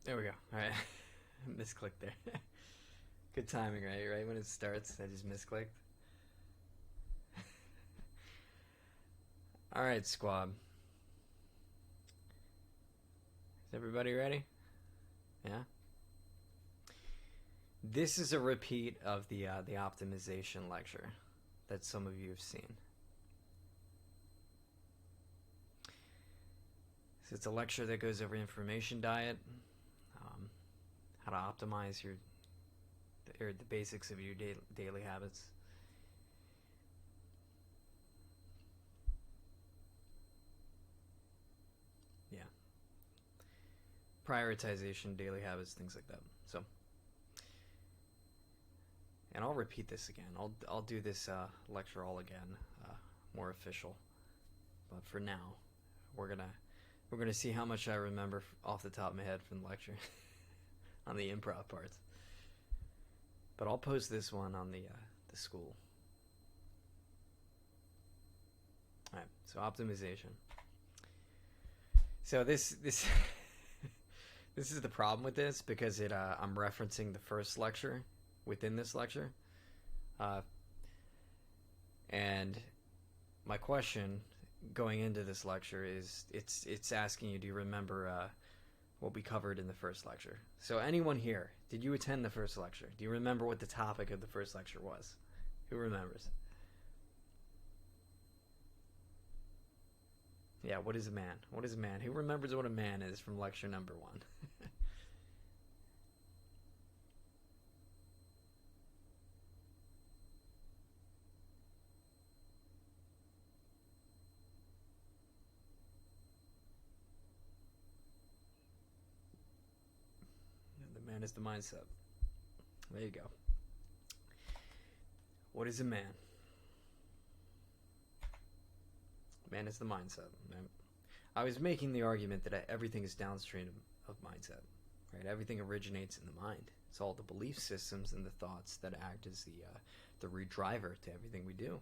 There we go. All right. Misclicked there. Good timing, right? Right when it starts, I just misclicked. All right, squad. Is everybody ready? Yeah. This is a repeat of the optimization lecture that some of you have seen. So it's a lecture that goes over information diet, um, how to optimize the basics of your daily habits. Yeah. Prioritization, daily habits, things like that. So, and I'll repeat this again. I'll do this lecture all again, more official. But for now, we're gonna see how much I remember off the top of my head from the lecture on the improv parts. But I'll post this one on the school. All right. So optimization. So this this is the problem with this because I'm referencing the first lecture within this lecture, and my question going into this lecture is it's asking you, do you remember what we covered in the first lecture? So anyone here, did you attend the first lecture? Do you remember what the topic of the first lecture was? Who remembers? Yeah, what is a man? What is a man? Who remembers what a man is from lecture number 1? The man is the mindset. There you go. What is a man? Man is the mindset. I was making the argument that everything is downstream of mindset. Right? Everything originates in the mind. It's all the belief systems and the thoughts that act as the root driver to everything we do.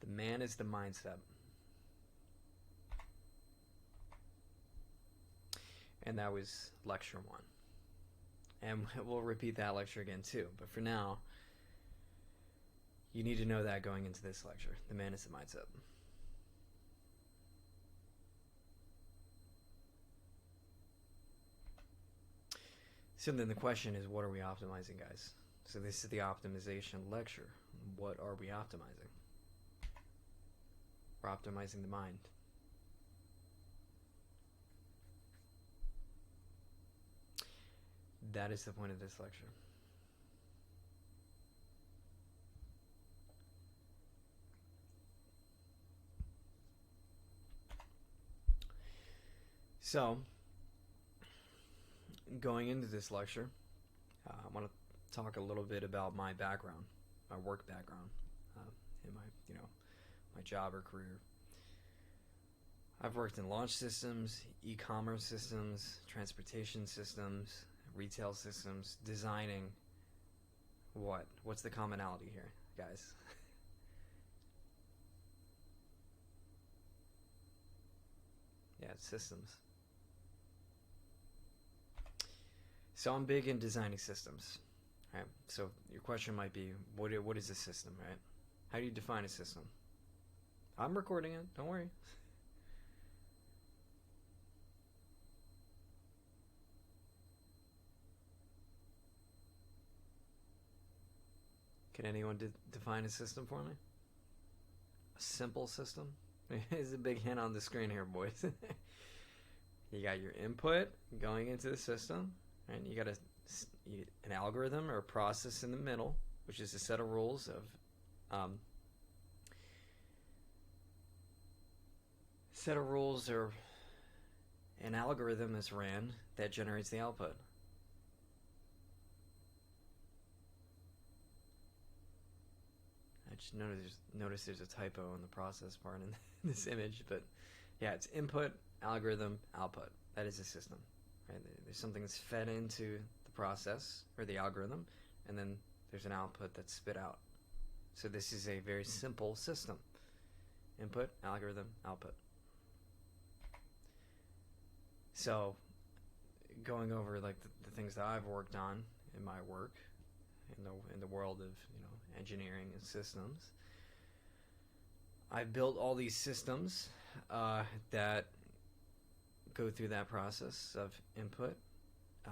The man is the mindset. And that was lecture 1. And we'll repeat that lecture again too. But for now, you need to know that going into this lecture. The man is the mindset. So then the question is, what are we optimizing, guys? So this is the optimization lecture. What are we optimizing? We're optimizing the mind. That is the point of this lecture. So, going into this lecture, I want to talk a little bit about my background, my work background, in my job or career. I've worked in launch systems, e-commerce systems, transportation systems, retail systems, designing. What's the commonality here, guys? Yeah, it's systems. So I'm big in designing systems. Right? So your question might be, what is a system, right? How do you define a system? I'm recording it, don't worry. Can anyone define a system for me? A simple system? There's a big hint on the screen here, boys. You got your input going into the system, and you got an algorithm or a process in the middle, which is a set of rules of or an algorithm is ran that generates the output. I just noticed there's a typo in the process part in this image, but yeah, it's input, algorithm, output. That is a system. Right? There's something that's fed into the process or the algorithm, and then there's an output that's spit out. So this is a very simple system. Input, algorithm, output. So going over like the things that I've worked on in my work in the world of engineering and systems, I've built all these systems that go through that process of input,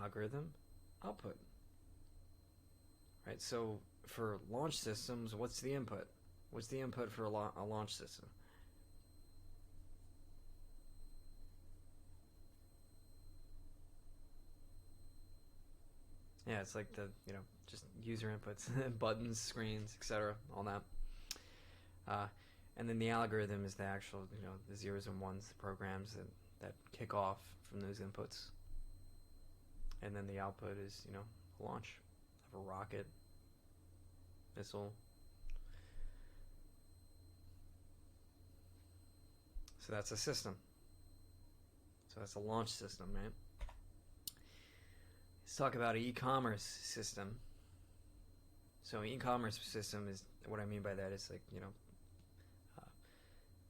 algorithm, output. Right. So for launch systems, what's the input? What's the input for a launch system? Yeah, it's like the just user inputs, buttons, screens, etc. All that. And then the algorithm is the actual the zeros and ones, the programs that kick off from those inputs. And then the output is a launch of a rocket, missile. So that's a system. So that's a launch system, right? Let's talk about an e-commerce system. So an e-commerce system is, what I mean by that is like,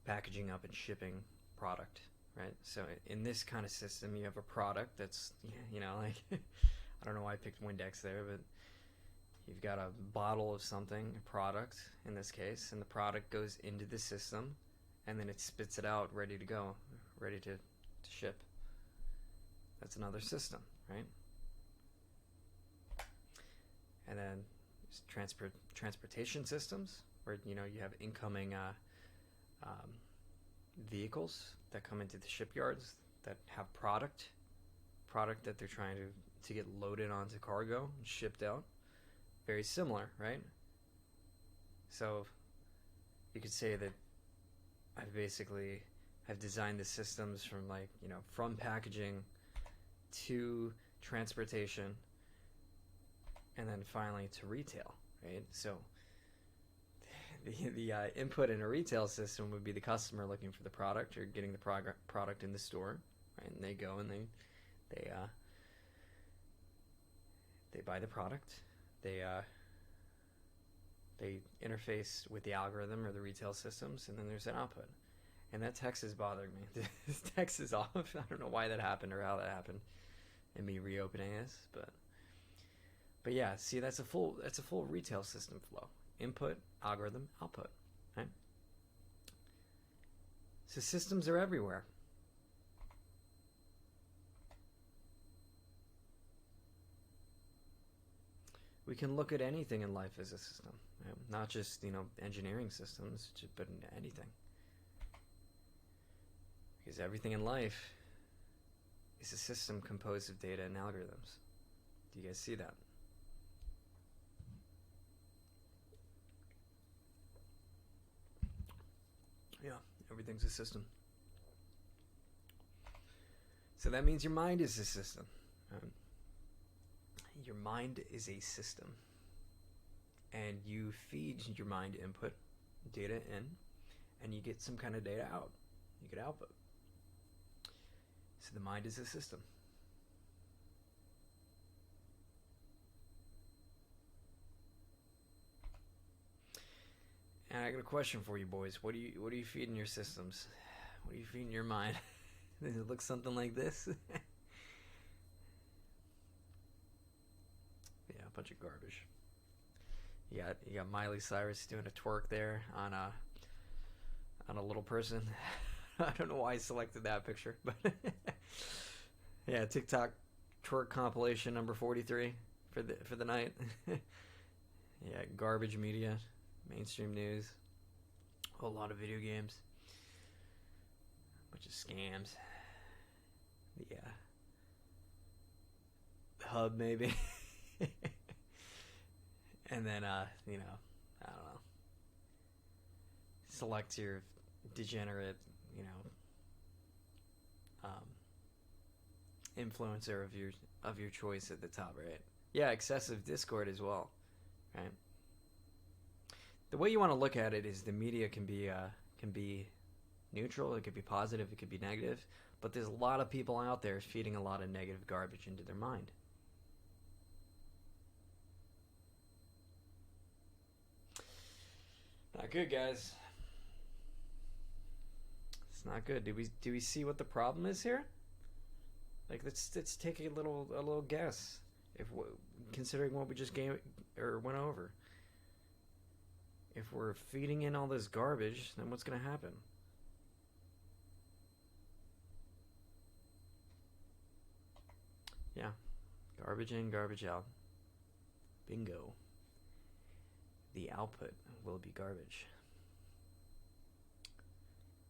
packaging up and shipping product, right? So in this kind of system, you have a product that's, like, I don't know why I picked Windex there, but you've got a bottle of something, a product in this case, and the product goes into the system, and then it spits it out ready to go, ready to ship. That's another system, right? And then transportation systems, where you have incoming vehicles that come into the shipyards that have product that they're trying to get loaded onto cargo and shipped out. Very similar, right? So you could say that I've designed the systems from from packaging to transportation and then finally to retail, right? So the input in a retail system would be the customer looking for the product or getting the product in the store, right? And they go and they buy the product. They interface with the algorithm or the retail systems, and then there's an output. And that text is bothering me. This text is off. I don't know why that happened or how that happened, and me reopening this, but yeah, see, that's a full retail system flow. Input, algorithm, output, right? So systems are everywhere. We can look at anything in life as a system, right? Not just engineering systems, but in anything. Because everything in life is a system composed of data and algorithms. Do you guys see that? Yeah, everything's a system. So that means your mind is a system. Your mind is a system. And you feed your mind input, data in, and you get some kind of data out. You get output. So the mind is a system. And I got a question for you boys. What do you feed in your systems? What do you feed in your mind? Does it look something like this? Yeah, a bunch of garbage. You got Miley Cyrus doing a twerk there on a little person. I don't know why I selected that picture, but yeah, TikTok twerk compilation number 43 for the night. Yeah, garbage media, mainstream news, a whole lot of video games, a bunch of scams. The hub maybe. And then I don't know, select your degenerate influencer of your choice at the top, right? Yeah, excessive Discord as well, right? The way you want to look at it is the media can be neutral, it could be positive, it could be negative, but there's a lot of people out there feeding a lot of negative garbage into their mind. Not good, guys. It's not good. Do we see what the problem is here? Like let's take a little guess. If considering what we just gave or went over, if we're feeding in all this garbage, then what's going to happen? Yeah, garbage in, garbage out. Bingo. The output will be garbage.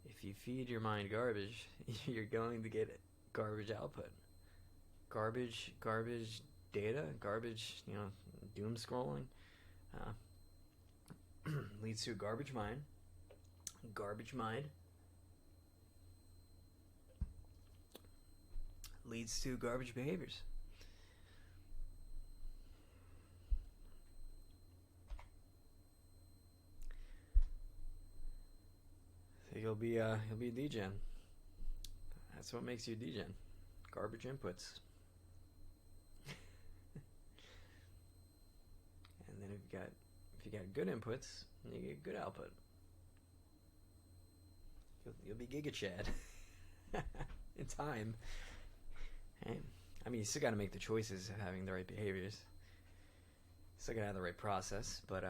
If you feed your mind garbage, you're going to get garbage output. Garbage data, garbage, doom scrolling leads to a garbage mind. Garbage mind leads to garbage behaviors. So you'll be a degen. That's what makes you a degen. Garbage inputs. And then if you got good inputs, you get good output. You'll be Giga Chad in time. And, I mean, you still got to make the choices of having the right behaviors. Still got to have the right process, but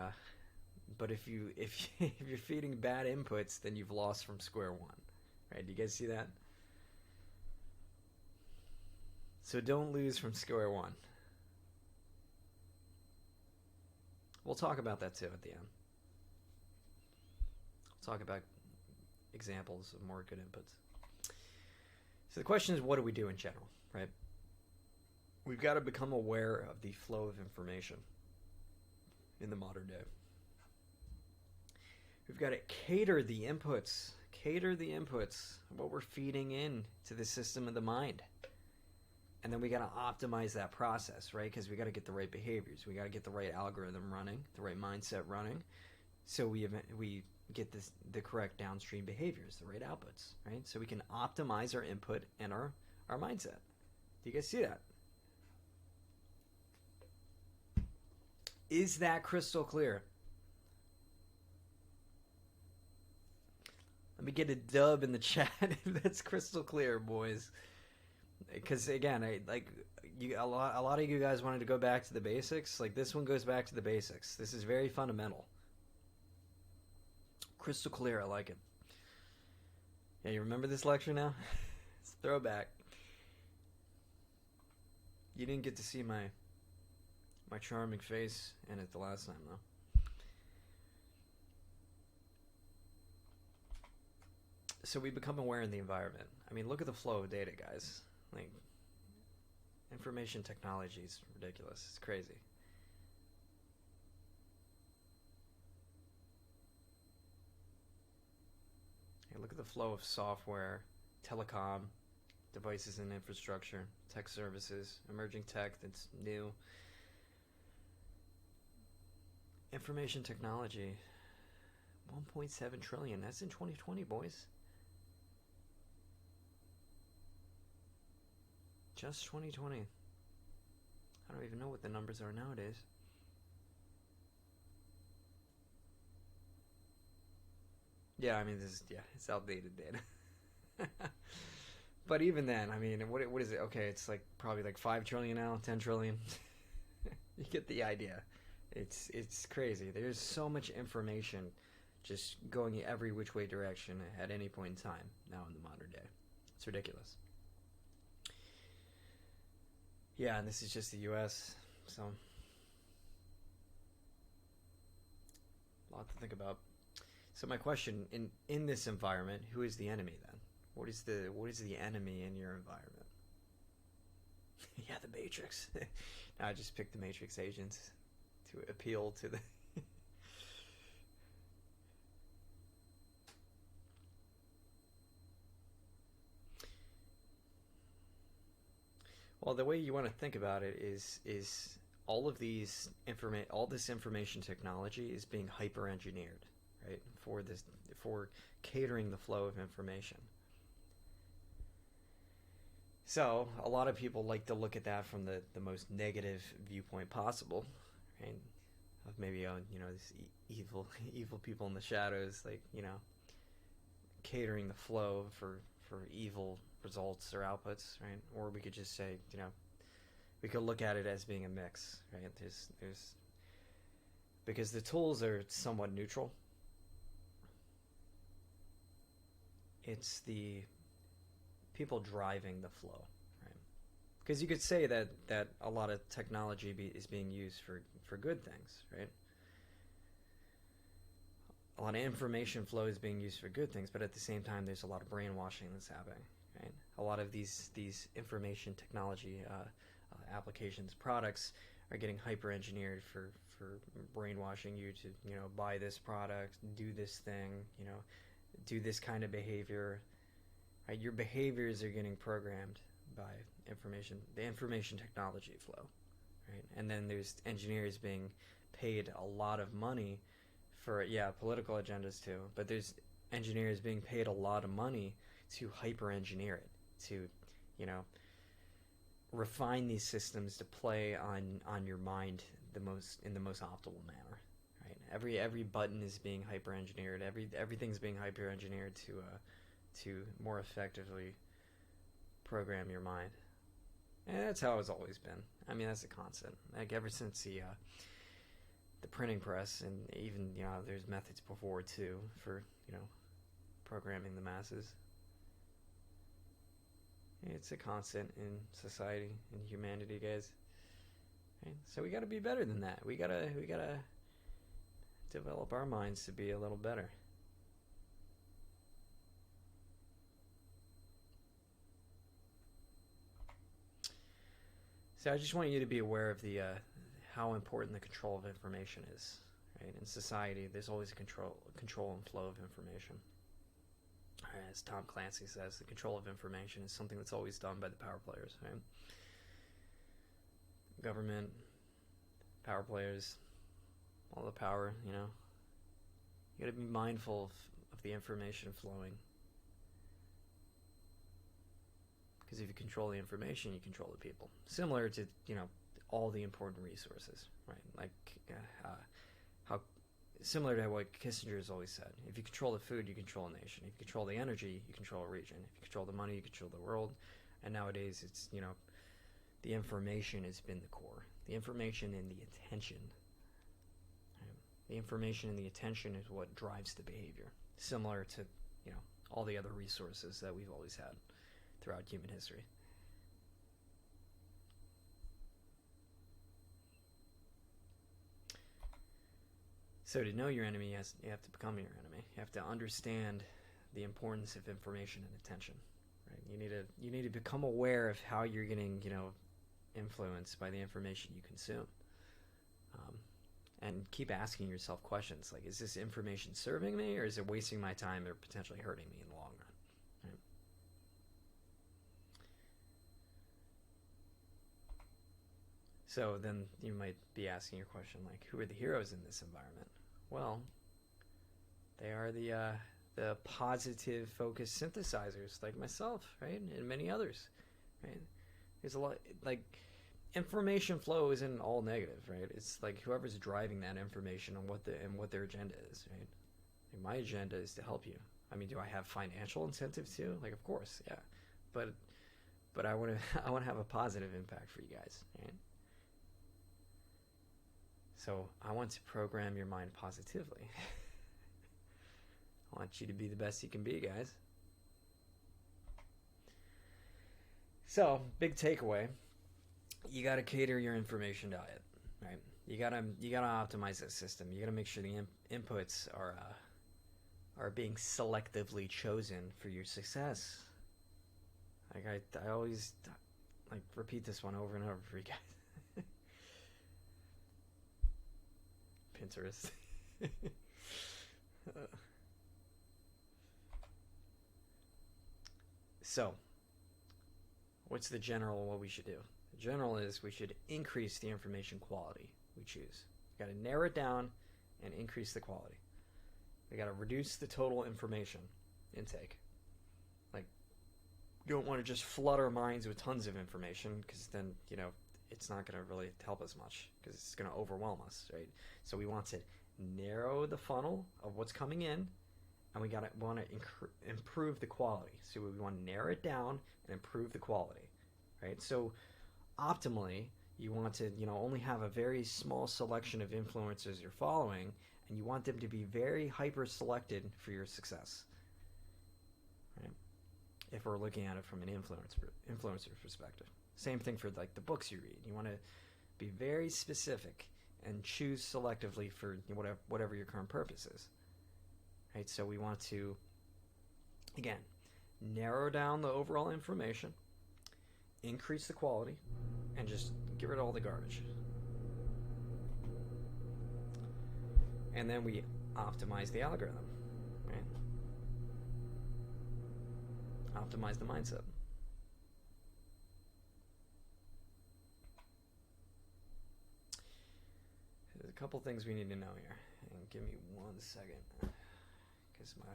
if you're feeding bad inputs, then you've lost from square one, right? Do you guys see that? So don't lose from square one. We'll talk about that too at the end. We'll talk about examples of more good inputs. So the question is, what do we do in general, right? We've got to become aware of the flow of information in the modern day. We've got to cater the inputs, what we're feeding in to the system of the mind. And then we got to optimize that process, right? Because we got to get the right behaviors. We got to get the right algorithm running, the right mindset running. So we get the correct downstream behaviors, the right outputs, right? So we can optimize our input and our mindset. Do you guys see that? Is that crystal clear? Let me get a dub in the chat if that's crystal clear, boys. Because again, a lot of you guys wanted to go back to the basics. Like this one goes back to the basics. This is very fundamental. Crystal clear. I like it. Yeah, you remember this lecture now? It's a throwback. You didn't get to see my charming face in it the last time though. So we become aware in the environment. I mean, look at the flow of data, guys. Like, information technology is ridiculous. It's crazy. Hey, look at the flow of software, telecom, devices and infrastructure, tech services, emerging tech that's new. Information technology, 1.7 trillion. That's in 2020, boys. Just 2020. I don't even know what the numbers are nowadays. Yeah, I mean, it's outdated data. But even then, I mean, what is it? Okay, it's like probably like 5 trillion now, 10 trillion. You get the idea. It's crazy. There's so much information just going every which way direction at any point in time now in the modern day. It's ridiculous. Yeah, and this is just the U.S., so a lot to think about. So my question, in this environment, who is the enemy then? What is the enemy in your environment? Yeah, the Matrix. Now I just picked the Matrix agents to appeal to the Well, the way you want to think about it is all this information technology is being hyper engineered, right? For catering the flow of information. So a lot of people like to look at that from the most negative viewpoint possible, right? Of maybe these evil people in the shadows, like catering the flow for evil results or outputs, right? Or we could just say, we could look at it as being a mix, right? There's because the tools are somewhat neutral. It's the people driving the flow, right? Because you could say that a lot of technology is being used for good things, right? A lot of information flow is being used for good things, but at the same time, there's a lot of brainwashing that's happening, right? A lot of these information technology applications, products are getting hyper engineered for brainwashing you to buy this product, do this thing, do this kind of behavior. Right? Your behaviors are getting programmed by the information technology flow, right? And then there's engineers being paid a lot of money for political agendas too, but there's engineers being paid a lot of money to hyper engineer it, to refine these systems to play on your mind in the most optimal manner, right? Every button is being hyper engineered, everything's being hyper engineered to more effectively program your mind. And that's how it's always been. I mean, that's a constant, like ever since the printing press, and even there's methods before too for programming the masses. It's a constant in society and humanity, guys. Right? So we got to be better than that. We gotta develop our minds to be a little better. So I just want you to be aware of the how important the control of information is. Right? In society, there's always a control and flow of information. As Tom Clancy says, the control of information is something that's always done by the power players. Right? Government, power players, all the power. You got to be mindful of the information flowing. Because if you control the information, you control the people. Similar to all the important resources, right? Like how similar to what Kissinger has always said. If you control the food, you control a nation. If you control the energy, you control a region. If you control the money, you control the world. And nowadays, it's the information has been the core. The information and the attention. Right? The information and the attention is what drives the behavior. Similar to all the other resources that we've always had throughout human history. So to know your enemy, you have to become your enemy. You have to understand the importance of information and attention. Right? You need to become aware of how you're getting influenced by the information you consume, and keep asking yourself questions like, is this information serving me, or is it wasting my time or potentially hurting me in the long run? Right? So then you might be asking your question like, who are the heroes in this environment? Well, they are the positive focused synthesizers like myself, right, and many others, right? There's a lot like information flow isn't all negative, right? It's like whoever's driving that information and what their agenda is, right? Like my agenda is to help you. I mean, do I have financial incentives too? Like, of course, yeah, but I want to have a positive impact for you guys, right? So I want to program your mind positively. I want you to be the best you can be, guys. So, big takeaway: you got to cater your information diet, right? You gotta optimize that system. You gotta make sure the inputs are being selectively chosen for your success. Like I always like repeat this one over and over for you guys. Pinterest. So, what's the general what we should do? The general is we should increase the information quality we choose. We got to narrow it down and increase the quality. We got to reduce the total information intake. Like, you don't want to just flood our minds with tons of information, because then, it's not going to really help us much, because it's going to overwhelm us, right? So we want to narrow the funnel of what's coming in and we want to improve the quality. So we want to narrow it down and improve the quality, right? So optimally, you want to only have a very small selection of influencers you're following, and you want them to be very hyper selected for your success, right? If we're looking at it from an influencer perspective. Same thing for like the books you read. You want to be very specific and choose selectively for whatever your current purpose is, right? So we want to, again, narrow down the overall information, increase the quality, and just get rid of all the garbage. And then we optimize the algorithm, right? Optimize the mindset. There's a couple things we need to know here. And give me 1 second, because my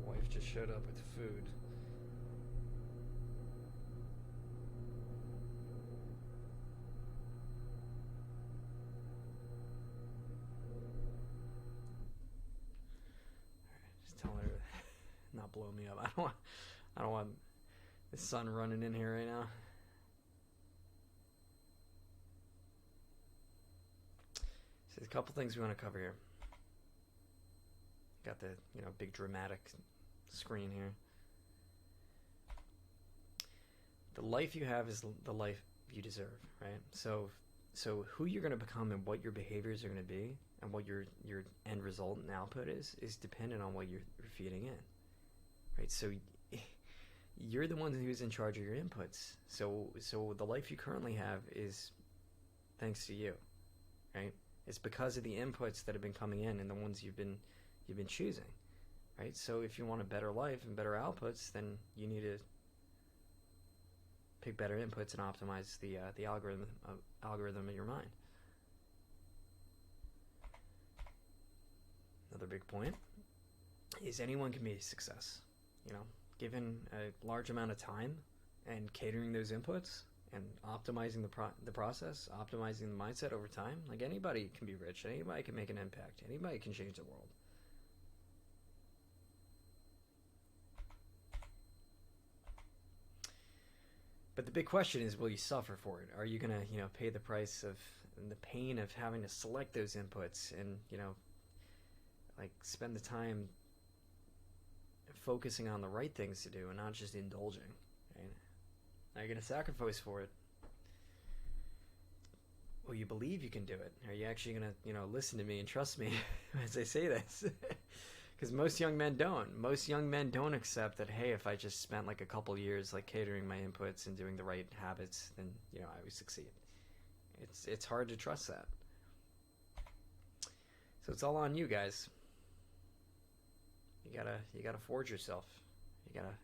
wife just showed up with food. Tell her to not blow me up. I don't want the sun running in here right now. So there's a couple things we want to cover here. Got the big dramatic screen here. The life you have is the life you deserve, right? So who you're going to become and what your behaviors are going to be and what your end result and output is dependent on what you're feeding in, right? So you're the one who's in charge of your inputs. So the life you currently have is thanks to you, right? It's because of the inputs that have been coming in and the ones you've been choosing, right? So if you want a better life and better outputs, then you need to pick better inputs and optimize the algorithm in your mind. Another big point is anyone can be a success. Given a large amount of time and catering those inputs and optimizing the process, optimizing the mindset over time, like anybody can be rich, anybody can make an impact, anybody can change the world. But the big question is, will you suffer for it? Are you going to, pay the price of the pain of having to select those inputs and, like spend the time focusing on the right things to do and not just indulging, right? Are you going to sacrifice for it? Will you believe you can do it? Are you actually going to, listen to me and trust me as I say this? Because most young men don't. Most young men don't accept that, hey, if I just spent like a couple years like catering my inputs and doing the right habits, then, I would succeed. It's hard to trust that. So it's all on you guys. You gotta forge yourself. You gotta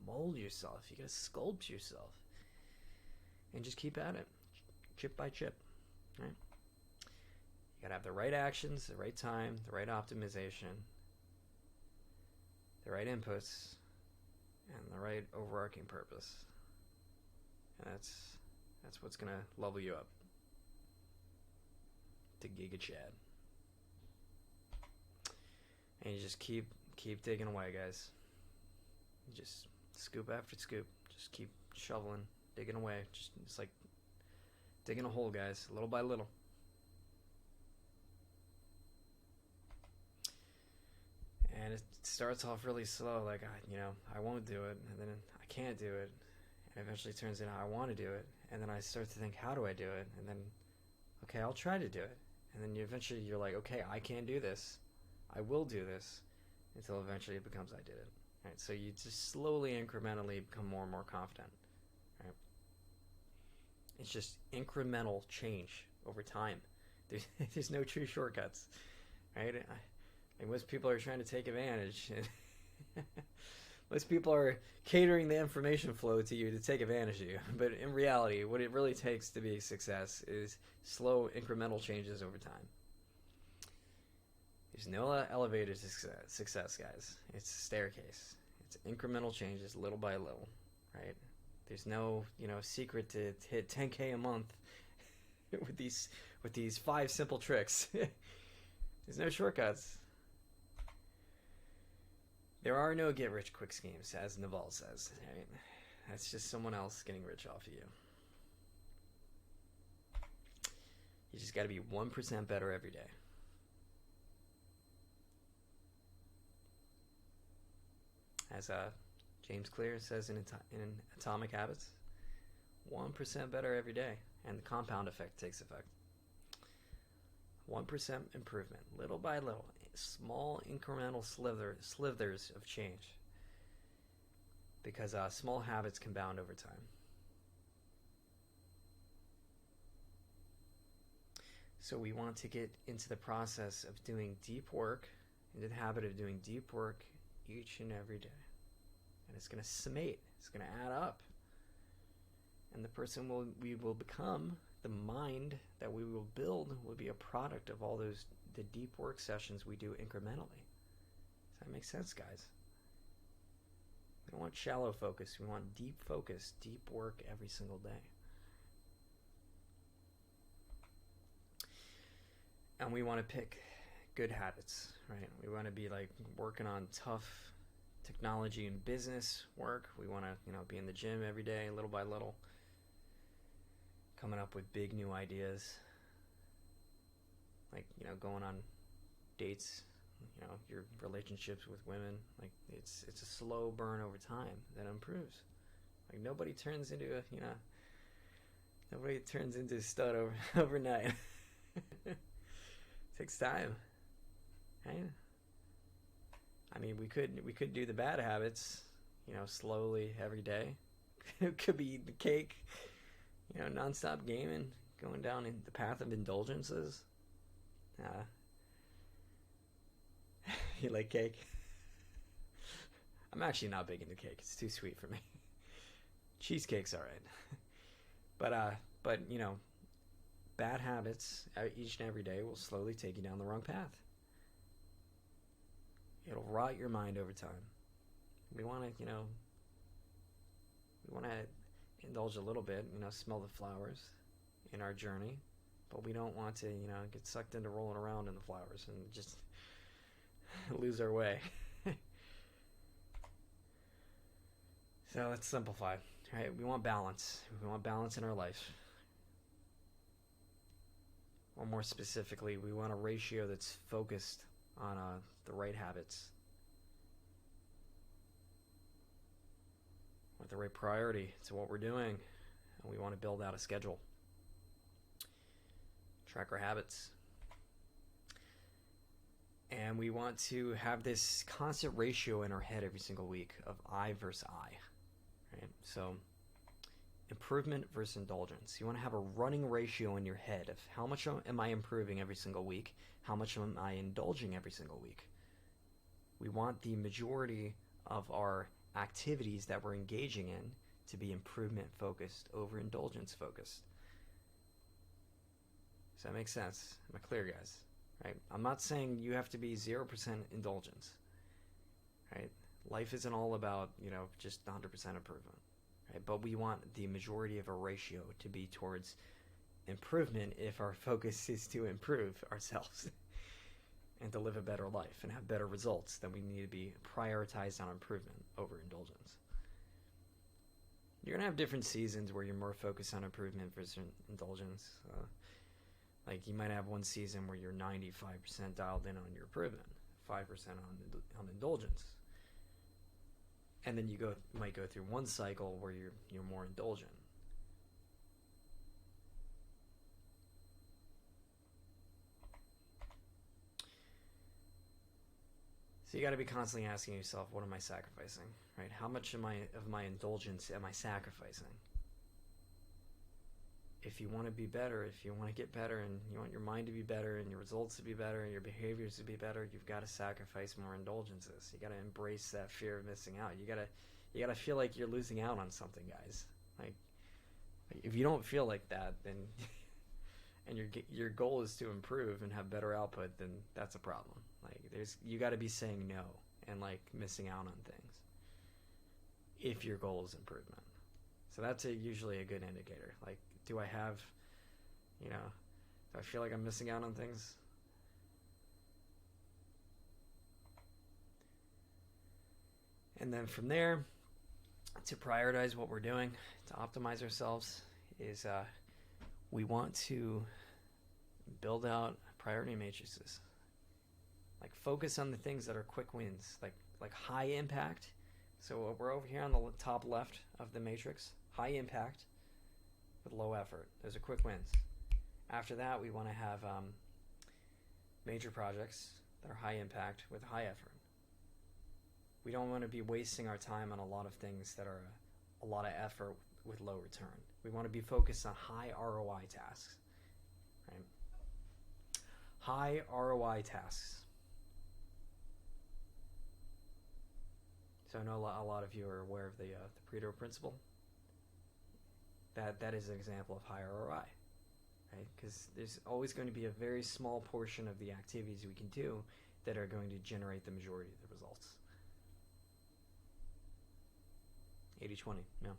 mold yourself. You gotta sculpt yourself. And just keep at it. Chip by chip. Right? You gotta have the right actions, the right time, the right optimization, the right inputs, and the right overarching purpose. And that's what's gonna level you up to Giga Chad. And you just keep digging away, guys. You just scoop after scoop. Just keep shoveling, digging away. It's like digging a hole, guys, little by little. And it starts off really slow, like, I won't do it, and then I can't do it, and eventually it turns into I want to do it, and then I start to think, how do I do it? And then, okay, I'll try to do it. And then eventually you're like, okay, I can do this. I will do this, until eventually it becomes I did it. Right? So you just slowly, incrementally become more and more confident. Right? It's just incremental change over time. There's no true shortcuts. Right? Most people are trying to take advantage. Most people are catering the information flow to you to take advantage of you. But in reality, what it really takes to be a success is slow, incremental changes over time. There's no elevator to success, guys. It's a staircase. It's incremental changes, little by little, right? There's no, secret to hit 10K a month with these 5 simple tricks. There's no shortcuts. There are no get rich quick schemes, as Naval says. Right? That's just someone else getting rich off of you. You just got to be 1% better every day. As James Clear says in Atomic Habits, 1% better every day, and the compound effect takes effect. 1% improvement, little by little, small incremental slithers of change, because small habits compound over time. So we want to get into the process of doing deep work, into the habit of doing deep work each and every day. And it's going to summate, it's going to add up. And the person we will become, the mind that we will build, will be a product of all the deep work sessions we do incrementally. Does that make sense, guys? We don't want shallow focus. We want deep focus, deep work every single day. And we want to pick good habits, right? We want to be like working on tough technology and business work. We want to, be in the gym every day, little by little, coming up with big new ideas, like, going on dates, your relationships with women. Like, it's a slow burn over time that improves. Like, nobody turns into a stud overnight. Takes time, right? I mean, we could do the bad habits, slowly every day. It could be eating cake, nonstop gaming, going down in the path of indulgences. You like cake? I'm actually not big into cake. It's too sweet for me. Cheesecake's all right, but bad habits each and every day will slowly take you down the wrong path. It'll rot your mind over time. We want to, indulge a little bit, smell the flowers in our journey, but we don't want to, get sucked into rolling around in the flowers and just lose our way. So let's simplify, right? We want balance. We want balance in our life. Or more specifically, we want a ratio that's focused on the right habits, with the right priority to what we're doing, and we want to build out a schedule, track our habits, and we want to have this constant ratio in our head every single week of I versus I, right? So improvement versus indulgence. You want to have a running ratio in your head of how much am I improving every single week, how much am I indulging every single week. We want the majority of our activities that we're engaging in to be improvement focused over indulgence focused. Does that make sense? Am I clear, guys? Right? I'm not saying you have to be 0% indulgence. Right? Life isn't all about, just 100% improvement. Right? But we want the majority of a ratio to be towards improvement if our focus is to improve ourselves and to live a better life and have better results. Then we need to be prioritized on improvement over indulgence. You're going to have different seasons where you're more focused on improvement versus indulgence. Like you might have one season where you're 95% dialed in on your improvement, 5% on indulgence. And then you might go through one cycle where you're more indulgent. So you got to be constantly asking yourself, what am I sacrificing? Right? How much of my indulgence am I sacrificing? If you want to be better, if you want to get better, and you want your mind to be better, and your results to be better, and your behaviors to be better, you've got to sacrifice more indulgences. You got to embrace that fear of missing out. You gotta feel like you're losing out on something, guys. Like if you don't feel like that, then and your goal is to improve and have better output, then that's a problem. Like you got to be saying no and like missing out on things if your goal is improvement. So that's usually a good indicator. Like, do I feel like I'm missing out on things? And then from there, to prioritize what we're doing, to optimize ourselves, is we want to build out priority matrices. Like focus on the things that are quick wins, like high impact. So we're over here on the top left of the matrix. High impact with low effort. Those are quick wins. After that, we want to have major projects that are high impact with high effort. We don't want to be wasting our time on a lot of things that are a lot of effort with low return. We want to be focused on high ROI tasks. Right? High ROI tasks. So I know a lot of you are aware of the Pareto principle. That is an example of high ROI, right? Because there's always going to be a very small portion of the activities we can do that are going to generate the majority of the results. 80-20, no.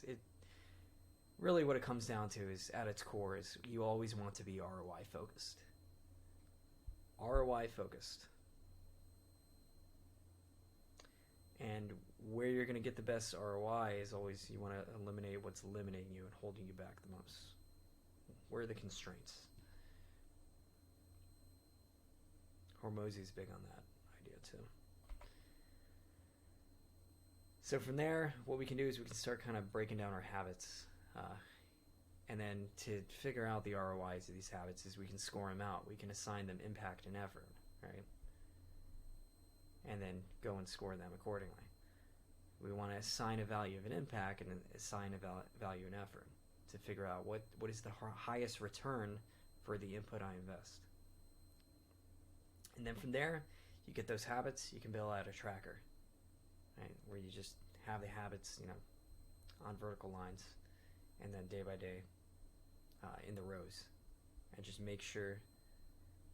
It really what it comes down to is at its core is you always want to be ROI focused. ROI focused. And where you're going to get the best ROI is always you want to eliminate what's limiting you and holding you back the most. Where are the constraints? Hormozy's big on that idea too. So from there, what we can do is we can start kind of breaking down our habits. And then to figure out the ROIs of these habits is we can score them out. We can assign them impact and effort, right? And then go and score them accordingly. We want to assign a value of an impact and assign a value in effort to figure out what is the highest return for the input I invest. And then from there, you get those habits, you can build out a tracker, right? Where you just have the habits, on vertical lines, and then day by day in the rows. And just make sure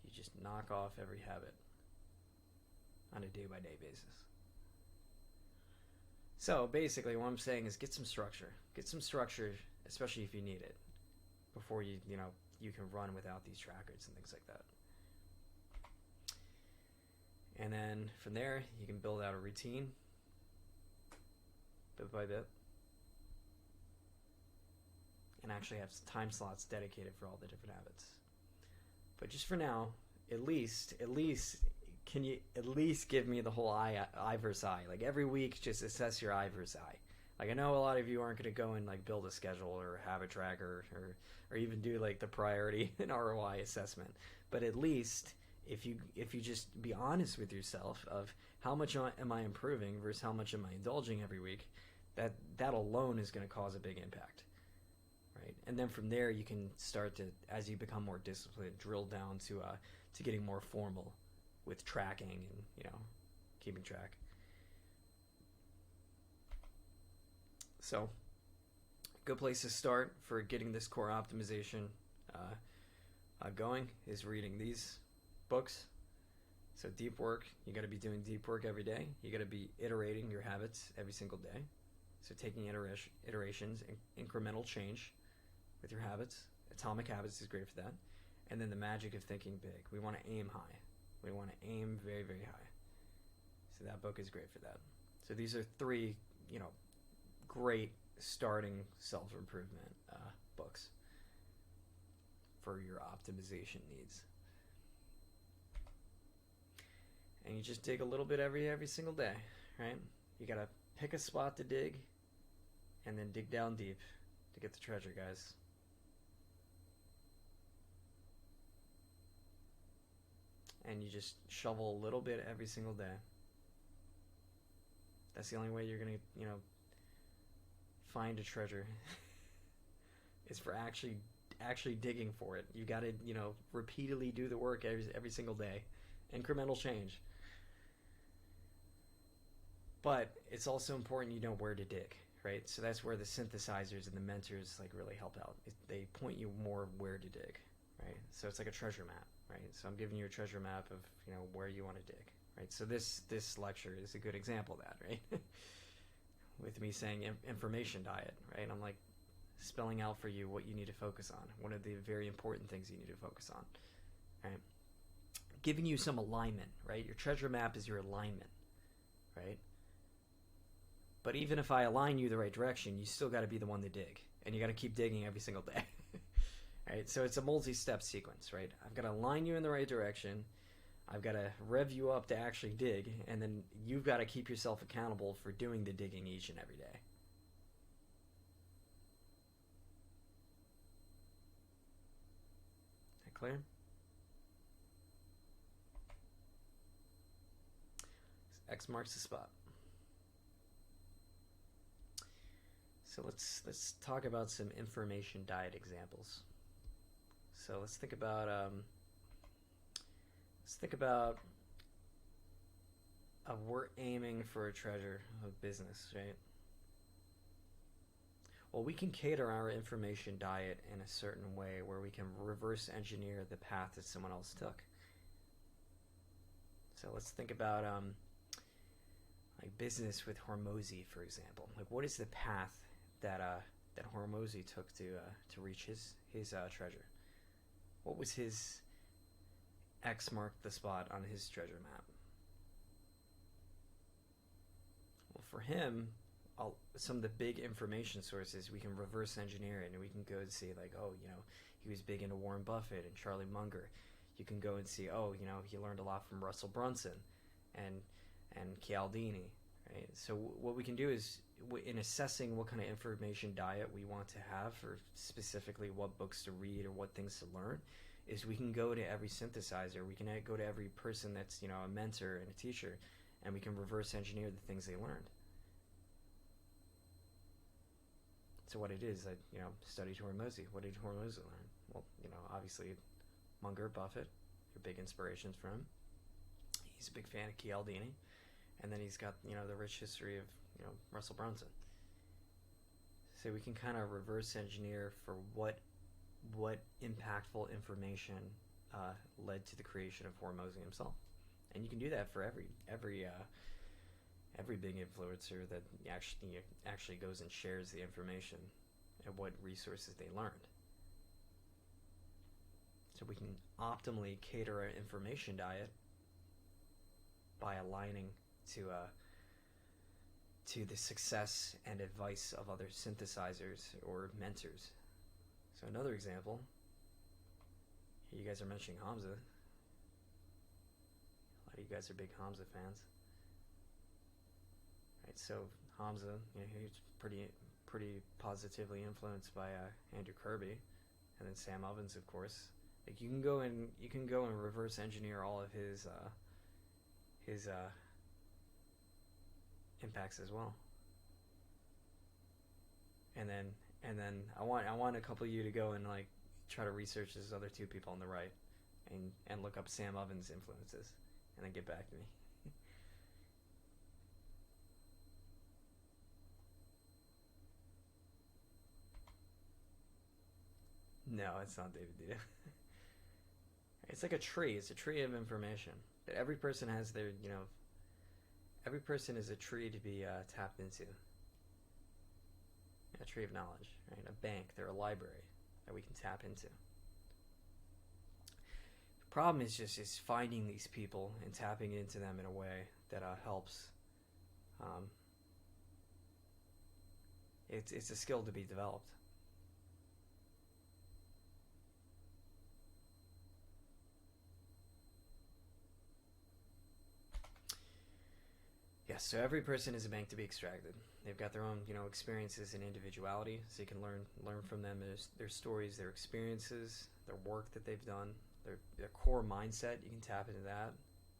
you just knock off every habit on a day-by-day basis. So basically what I'm saying is get some structure. Get some structure, especially if you need it, before you can run without these trackers and things like that. And then from there, you can build out a routine bit by bit and actually have time slots dedicated for all the different habits. But just for now, at least can you at least give me the whole eye versus eye? Like every week, just assess your eye versus eye. Like I know a lot of you aren't going to go and like build a schedule or habit tracker or even do like the priority and ROI assessment. But at least if you just be honest with yourself of how much am I improving versus how much am I indulging every week, that alone is going to cause a big impact, right? And then from there you can start to, as you become more disciplined, drill down to getting more formal with tracking and keeping track. So, good place to start for getting this core optimization going is reading these books. So deep work, you got to be doing deep work every day. You got to be iterating your habits every single day. So taking iterations, incremental change with your habits. Atomic Habits is great for that. And then the magic of thinking big. We want to aim high. We want to aim very, very high. So that book is great for that. So these are three, great starting self-improvement books for your optimization needs. And you just dig a little bit every single day, right? You gotta pick a spot to dig and then dig down deep to get the treasure, guys. And you just shovel a little bit every single day. That's the only way you're gonna, find a treasure. is for actually digging for it. You gotta, repeatedly do the work every single day. Incremental change. But it's also important you know where to dig, right? So that's where the synthesizers and the mentors really help out. They point you more where to dig, right? So it's like a treasure map, right? So I'm giving you a treasure map of where you want to dig, right? So this lecture is a good example of that, right? With me saying information diet, right? I'm spelling out for you what you need to focus on. What are the very important things you need to focus on, right? Giving you some alignment, right? Your treasure map is your alignment, right? But even if I align you the right direction, you still got to be the one to dig, and you got to keep digging every single day. Right? So it's a multi-step sequence, right? I've got to align you in the right direction. I've got to rev you up to actually dig, and then you've got to keep yourself accountable for doing the digging each and every day. Is that clear? X marks the spot. So let's talk about some information diet examples. So let's think about we're aiming for a treasure of business, right? Well, we can cater our information diet in a certain way where we can reverse engineer the path that someone else took. So let's think about like business with Hormozy, for example. Like, what is the path that Hormozy took to reach his treasure? What was his X marked the spot on his treasure map? Well, for him, some of the big information sources we can reverse engineer it, and we can go and see, like, oh, he was big into Warren Buffett and Charlie Munger. You can go and see, oh, he learned a lot from Russell Brunson and Cialdini, right? So what we can do is, in assessing what kind of information diet we want to have, or specifically what books to read or what things to learn, is we can go to every synthesizer, we can go to every person that's a mentor and a teacher, and we can reverse engineer the things they learned. So what it is, I studied Hormozy. What did Hormozy learn? Well, obviously Munger, Buffett, are big inspirations for him. He's a big fan of Cialdini, and then he's got the rich history of Russell Brunson. So we can kind of reverse engineer for what impactful information led to the creation of Hormozy himself, and you can do that for every big influencer that actually goes and shares the information and what resources they learned. So we can optimally cater our information diet by aligning to the success and advice of other synthesizers or mentors. So another example, here you guys are mentioning Hamza. A lot of you guys are big Hamza fans. Right, so Hamza, he's pretty positively influenced by Andrew Kirby, and then Sam Ovens, of course. Like, you can go and reverse engineer all of his impacts as well. And then I want a couple of you to go and like try to research these other two people on the right, and look up Sam Ovens' influences, and then get back to me. No, it's not David Dita. It's like a tree. It's a tree of information. But every person has their, every person is a tree to be tapped into. A tree of knowledge, right? A bank, they're a library that we can tap into. The problem is finding these people and tapping into them in a way that helps. It's a skill to be developed. Yes, so every person is a bank to be extracted. They've got their own, experiences and individuality, so you can learn from them, their stories, their experiences, their work that they've done, their core mindset. You can tap into that,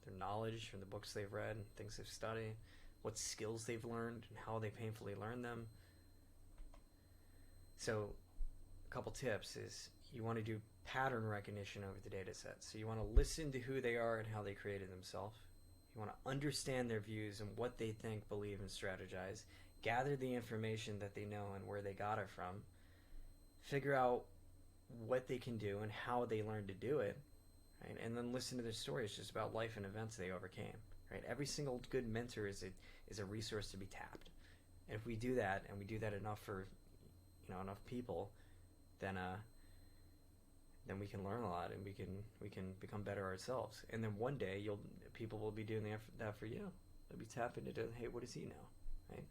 their knowledge from the books they've read and things they've studied, what skills they've learned and how they painfully learned them. So a couple tips is you want to do pattern recognition over the data set. So you want to listen to who they are and how they created themselves. You want to understand their views and what they think, believe, and strategize. Gather the information that they know and where they got it from. Figure out what they can do and how they learned to do it. Right? And then listen to their stories just about life and events they overcame. Right? Every single good mentor is a resource to be tapped. And if we do that, and we do that enough for enough people, then we can learn a lot, and we can become better ourselves. And then one day people will be doing that for you. Maybe tap into, hey, what does he know, right?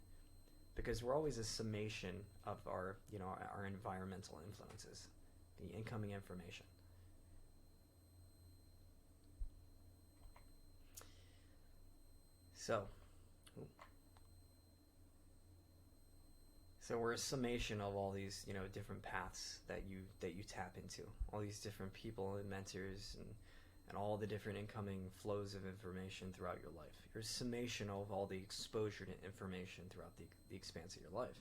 Because we're always a summation of our, our environmental influences, the incoming information. So, so we're a summation of all these, different paths that you tap into, all these different people and mentors and all the different incoming flows of information throughout your life. You're a summation of all the exposure to information throughout the expanse of your life.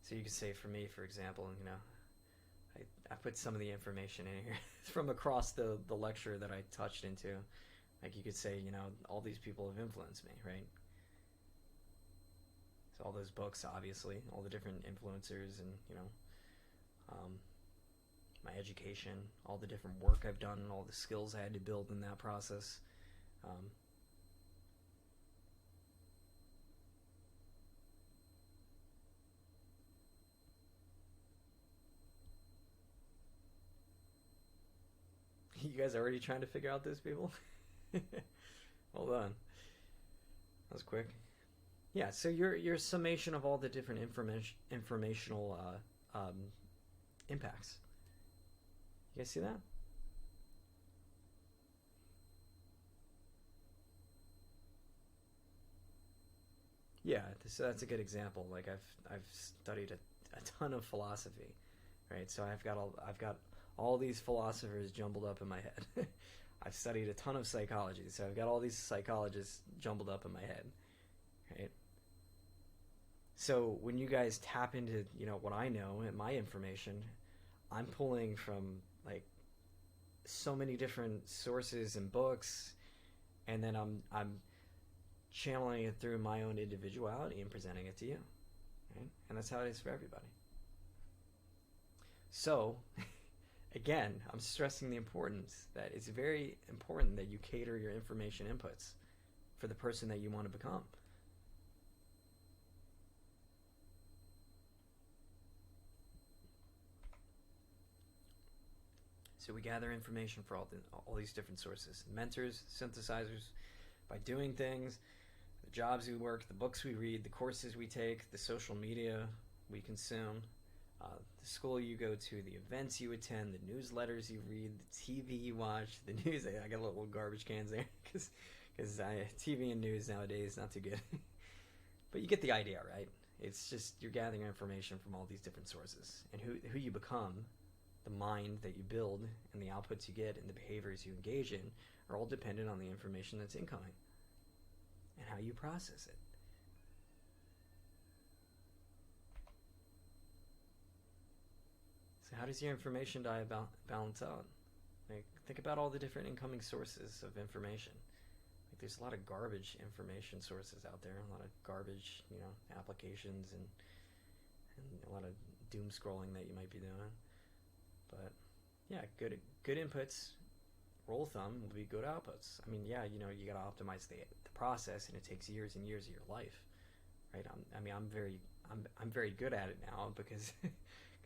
So you could say, for me, for example, I put some of the information in here from across the lecture that I touched into. Like you could say, all these people have influenced me, right? So all those books, obviously, all the different influencers, and my education, all the different work I've done, all the skills I had to build in that process. You guys already trying to figure out this, people? Hold on. That was quick. Yeah, so you're a summation of all the different informational impacts. You guys see that? Yeah, so that's a good example. Like I've studied a ton of philosophy, right? So I've got all these philosophers jumbled up in my head. I've studied a ton of psychology, so I've got all these psychologists jumbled up in my head, right? So when you guys tap into what I know and my information, I'm pulling from like so many different sources and books, and then I'm channeling it through my own individuality and presenting it to you, right? And that's how it is for everybody. So, again, I'm stressing the importance that it's very important that you cater your information inputs for the person that you want to become. So we gather information for all these different sources: mentors, synthesizers, by doing things, the jobs we work, the books we read, the courses we take, the social media we consume, the school you go to, the events you attend, the newsletters you read, the TV you watch, the news. I got little garbage cans there because TV and news nowadays not too good. But you get the idea, right? It's just you're gathering information from all these different sources, and who you become, the mind that you build, and the outputs you get, and the behaviors you engage in are all dependent on the information that's incoming and how you process it. So how does your information diet balance out? Like, think about all the different incoming sources of information. Like, there's a lot of garbage information sources out there, a lot of garbage, applications, and a lot of doom scrolling that you might be doing. But yeah, good inputs, rule of thumb, will be good outputs. I mean, yeah, you got to optimize the process, and it takes years and years of your life, right? I'm very good at it now because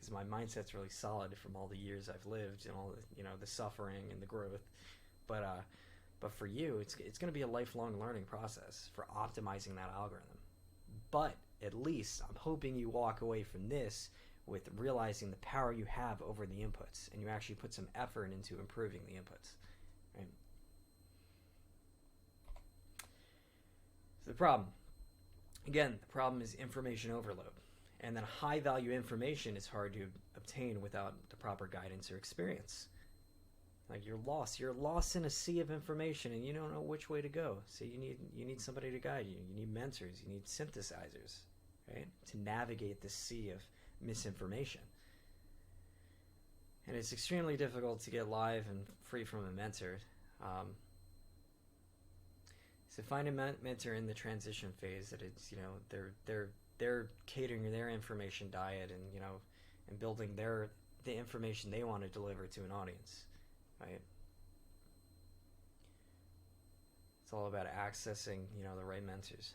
because my mindset's really solid from all the years I've lived and all the the suffering and the growth. But for you, it's going to be a lifelong learning process for optimizing that algorithm. But at least I'm hoping you walk away from this with realizing the power you have over the inputs, and you actually put some effort into improving the inputs, right? So the problem is information overload, and then high value information is hard to obtain without the proper guidance or experience. Like you're lost in a sea of information, and you don't know which way to go. So you need somebody to guide you. You need mentors. You need synthesizers, right, to navigate this sea of misinformation. And it's extremely difficult to get live and free from a mentor. So find a mentor in the transition phase that it's they're catering their information diet, and building the information they want to deliver to an audience, right? It's all about accessing the right mentors.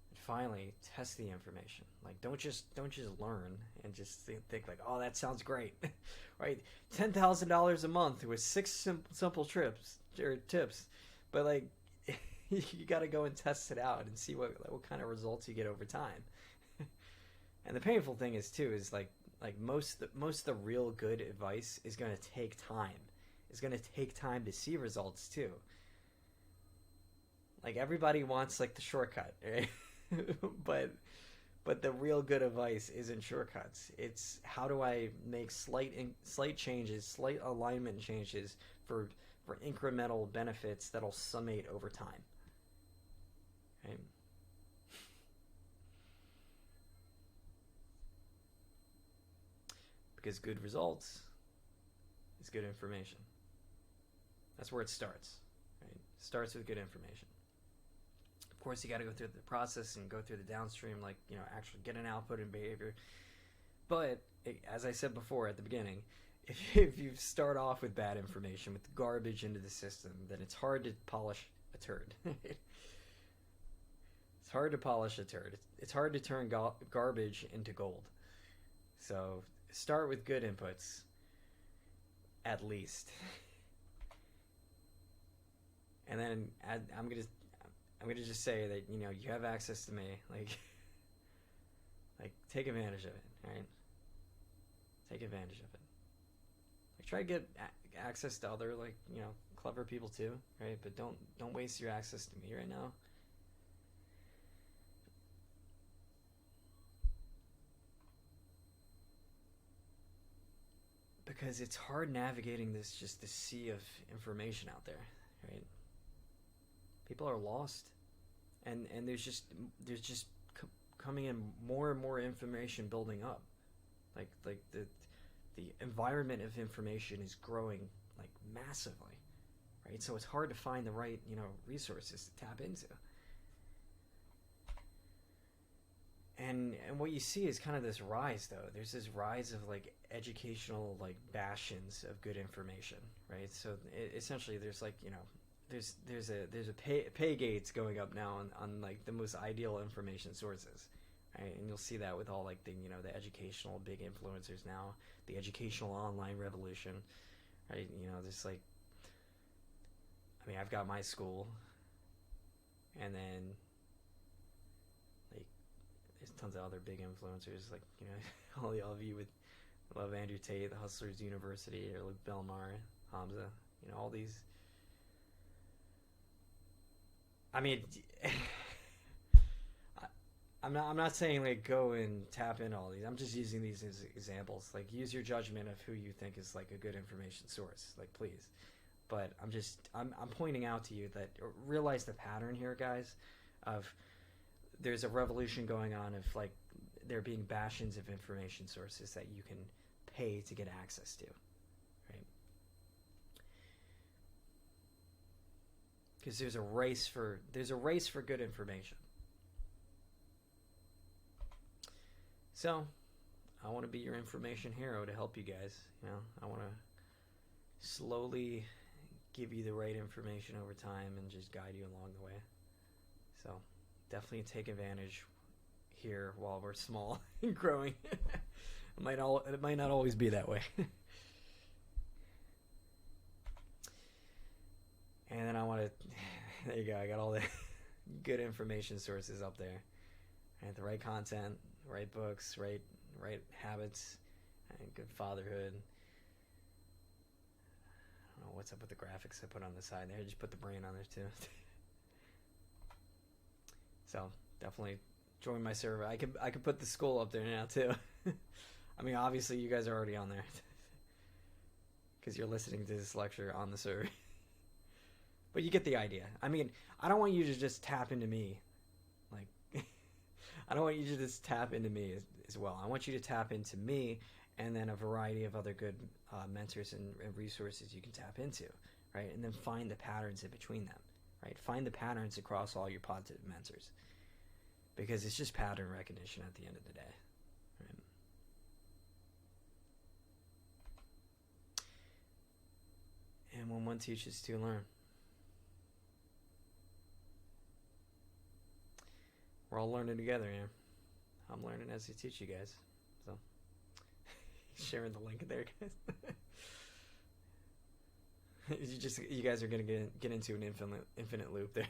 And finally, test the information. Like don't just learn and just think like, oh, that sounds great, right? $10,000 a month with 6 simple trips or tips, but like You got to go and test it out and see what kind of results you get over time. And the painful thing is too is like most of the real good advice is going to take time. It's going to take time to see results too. Like everybody wants like the shortcut, right? but the real good advice isn't shortcuts. It's how do I make slight changes, slight alignment changes for incremental benefits that'll summate over time. Right? Because good results is good information. That's where it starts. Right? It starts with good information. Of course, you got to go through the process and go through the downstream, like, actually get an output and behavior. But as I said before at the beginning, if you start off with bad information, with garbage into the system, then it's hard to polish a turd. It's hard to polish a turd. It's hard to turn garbage into gold. So start with good inputs, at least. And then I'm gonna just say that you have access to me. Like take advantage of it, right? Take advantage of it. Like try to get access to other clever people too, right? But don't waste your access to me right now. Because it's hard navigating this sea of information out there, right? People are lost, and there's just coming in more and more information building up, like the environment of information is growing like massively, right? So it's hard to find the right resources to tap into. And what you see is kind of this rise, though. There's this rise of like educational like bastions of good information, right? So essentially, there's like there's a pay gates going up now on like the most ideal information sources, right? And you'll see that with all like the the educational big influencers now, the educational online revolution, right? There's like, I mean, I've got my school, and then like there's tons of other big influencers, like all of you would love Andrew Tate, the Hustlers University, or like Belmar, Hamza, all these. I mean, I'm not saying like go and tap into all these. I'm just using these as examples. Like use your judgment of who you think is like a good information source. Like please, but I'm pointing out to you that realize the pattern here, guys. Of there's a revolution going on of like there being bastions of information sources that you can pay to get access to, right? Because there's a race for good information. So I want to be your information hero to help you guys. I want to slowly give you the right information over time and just guide you along the way. So definitely take advantage here while we're small and growing. It might not always be that way. And then I want to, there you go, I got all the good information sources up there. And the right content, right books, right habits, and good fatherhood. I don't know what's up with the graphics I put on the side there. I just put the brain on there too. So definitely join my server. I could put the school up there now too. I mean, obviously you guys are already on there because you're listening to this lecture on the server. But you get the idea. I mean, I don't want you to just tap into me. Like, I don't want you to just tap into me as well. I want you to tap into me and then a variety of other good mentors and resources you can tap into, right? And then find the patterns in between them, right? Find the patterns across all your positive mentors. Because it's just pattern recognition at the end of the day, right? And when one teaches, two learn. We're all learning together here. I'm learning as I teach you guys. So, sharing the link there, guys. You guys are gonna get into an infinite loop there.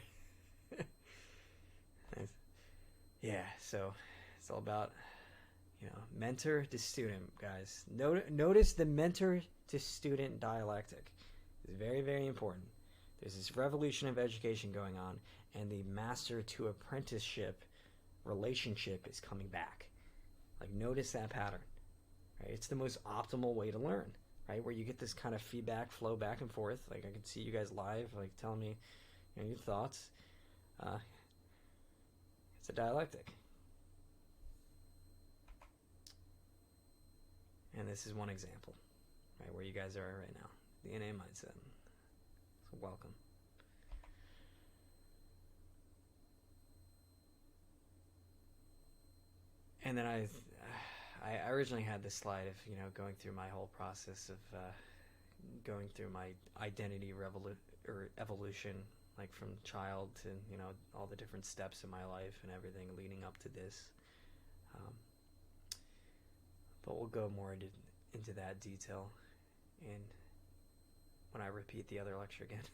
Yeah, so it's all about, mentor to student, guys. Notice the mentor to student dialectic. It's very, very important. There's this revolution of education going on, and the master to apprenticeship relationship is coming back. Like, notice that pattern. Right? It's the most optimal way to learn, right? Where you get this kind of feedback flow back and forth. Like, I can see you guys live, like, telling me, your thoughts. It's a dialectic. And this is one example, right, where you guys are right now. DNA mindset. So welcome. And then I originally had this slide of, going through my whole process of going through my identity evolution, like from child to, all the different steps in my life and everything leading up to this. But we'll go more into that detail when I repeat the other lecture again.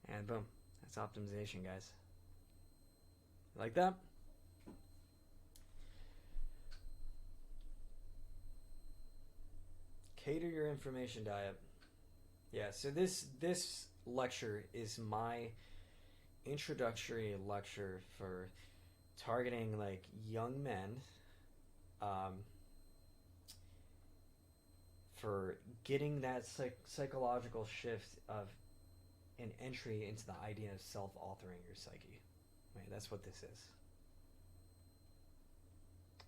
And boom, that's optimization, guys. You like that? Cater your information diet. Yeah, so this lecture is my introductory lecture for targeting like young men, for getting that psychological shift of an entry into the idea of self-authoring your psyche. Right, that's what this is.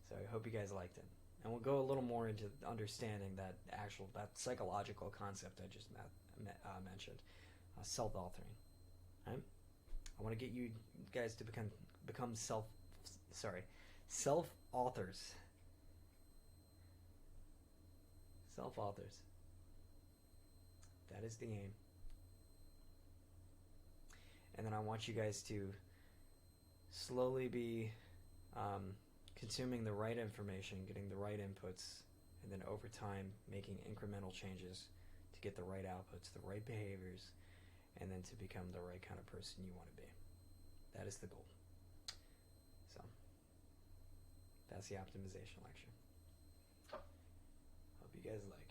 So I hope you guys liked it. And we'll go a little more into understanding that psychological concept I just mentioned, self-authoring. Right? I want to get you guys to become self-authors. Self-authors. That is the aim. And then I want you guys to slowly be consuming the right information, getting the right inputs, and then over time making incremental changes to get the right outputs, the right behaviors, and then to become the right kind of person you want to be. That is the goal. So that's the optimization lecture. Hope you guys like it.